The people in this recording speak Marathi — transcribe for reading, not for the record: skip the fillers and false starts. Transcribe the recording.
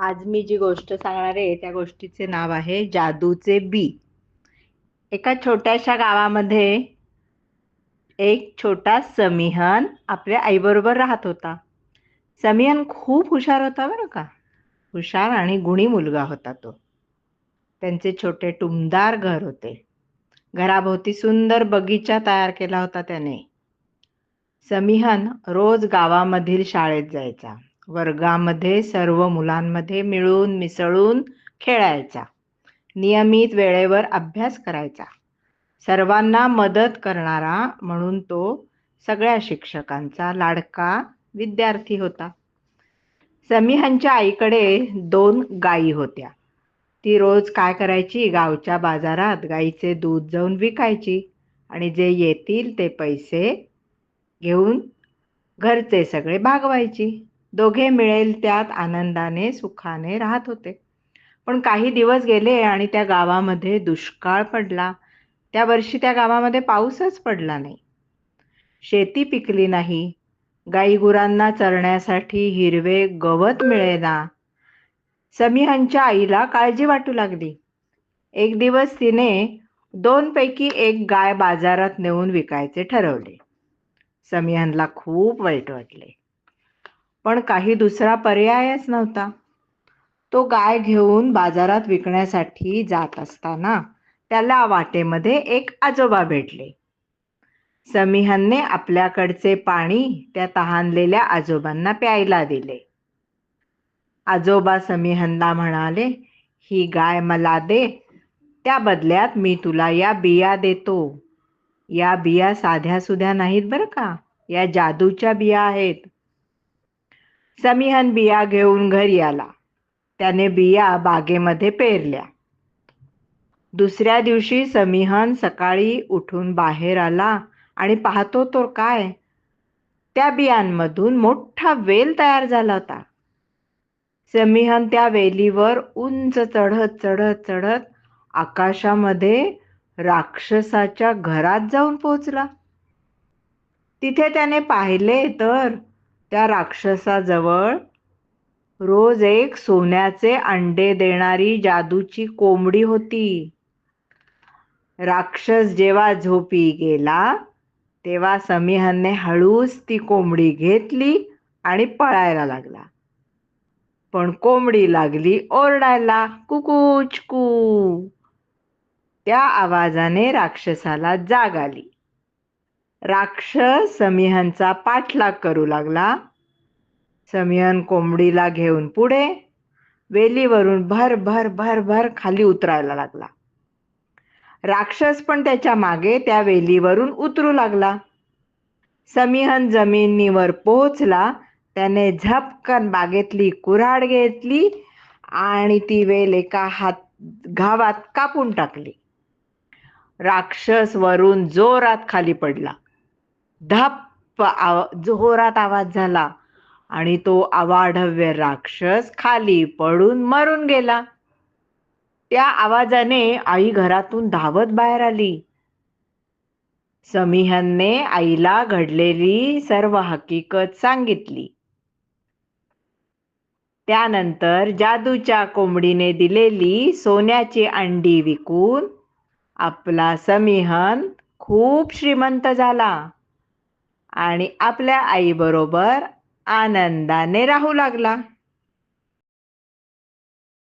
आज मी जी गोष्ट सांगणार आहे त्या गोष्टीचे नाव आहे जादूचे बी. एका छोट्याशा गावामध्ये एक छोटा समीहन आपल्या आईबरोबर राहत होता. समीहन खूप हुशार होता बरं का. हुशार आणि गुणी मुलगा होता तो. त्यांचे छोटे टुमदार घर होते. घराभोवती सुंदर बगीचा तयार केला होता त्याने. समीहन रोज गावामधील शाळेत जायचा. वर्गामध्ये सर्व मुलांमध्ये मिळून मिसळून खेळायचा. नियमित वेळेवर अभ्यास करायचा. सर्वांना मदत करणारा म्हणून तो सगळ्या शिक्षकांचा लाडका विद्यार्थी होता. समीहनच्या आईकडे 2 गायी होत्या. ती रोज काय करायची, गावच्या बाजारात गाईचे दूध जाऊन विकायची आणि जे येतील ते पैसे घेऊन घरचे सगळे भागवायची. दोघे मिळेल त्यात आनंदाने सुखाने राहत होते. पण काही दिवस गेले आणि त्या गावामध्ये दुष्काळ पडला. त्या वर्षी त्या गावामध्ये पाऊसच पडला नाही. शेती पिकली नाही. गाईगुरांना चरण्यासाठी हिरवे गवत मिळेना. समीहनच्या आईला काळजी वाटू लागली. एक दिवस तिने 2 पैकी एक गाय बाजारात नेऊन विकायचे ठरवले. समीहनला खूप वाईट वाटले. पण काही दुसरा पर्यायच नव्हता. तो गाय घेऊन बाजारात विकण्यासाठी जात असताना त्याला वाटेमध्ये एक आजोबा भेटले. समीहनने आपल्याकडचे पाणी त्या तहानलेल्या आजोबांना प्यायला दिले. आजोबा समीहनला म्हणाले, ही गाय मला दे, त्या बदल्यात मी तुला या बिया देतो. या बिया साध्या सुध्या नाहीत बरं का, या जादूच्या बिया आहेत. समीहन बिया घेऊन घरी आला. त्याने बिया बागेमध्ये पेरल्या. दुसऱ्या दिवशी समीहन सकाळी उठून बाहेर आला आणि पाहतो तो काय, त्या बियांमधून मोठा वेल तयार झाला होता. समीहन त्या वेलीवर उंच चढत चढत चढत आकाशामध्ये राक्षसाच्या घरात जाऊन पोहोचला. तिथे त्याने पाहिले तर त्या राक्षसाजवळ रोज एक सोन्याचे अंडे देणारी जादूची कोंबडी होती. राक्षस जेव्हा झोपी गेला तेव्हा समीहनने हळूच ती कोंबडी घेतली आणि पळायला लागला. पण कोंबडी लागली ओरडायला, कुकूचकू. त्या आवाजाने राक्षसाला जाग आली. राक्षस समीहनचा पाठलाग करू लागला. समीहन कोंबडीला घेऊन पुढे वेलीवरून भर भर भर भर खाली उतरायला लागला. राक्षस पण त्याच्या मागे त्या वेलीवरून उतरू लागला. समीहन जमिनीवर पोहोचला. त्याने झपकन बागेतली कुऱ्हाड घेतली आणि ती वेल एका घावात कापून टाकली. राक्षस वरून जोरात खाली पडला. धप्प जोरात आवाज झाला आणि तो अवाढव्य राक्षस खाली पडून मरून गेला. त्या आवाजाने आई घरातून धावत बाहेर आली. समीहनने आईला घडलेली सर्व हकीकत सांगितली. त्यानंतर जादूच्या कोंबडीने दिलेली सोन्याची अंडी विकून आपला समीहन खूप श्रीमंत झाला आणि आपल्या आईबरोबर आनंदाने राहू लागला.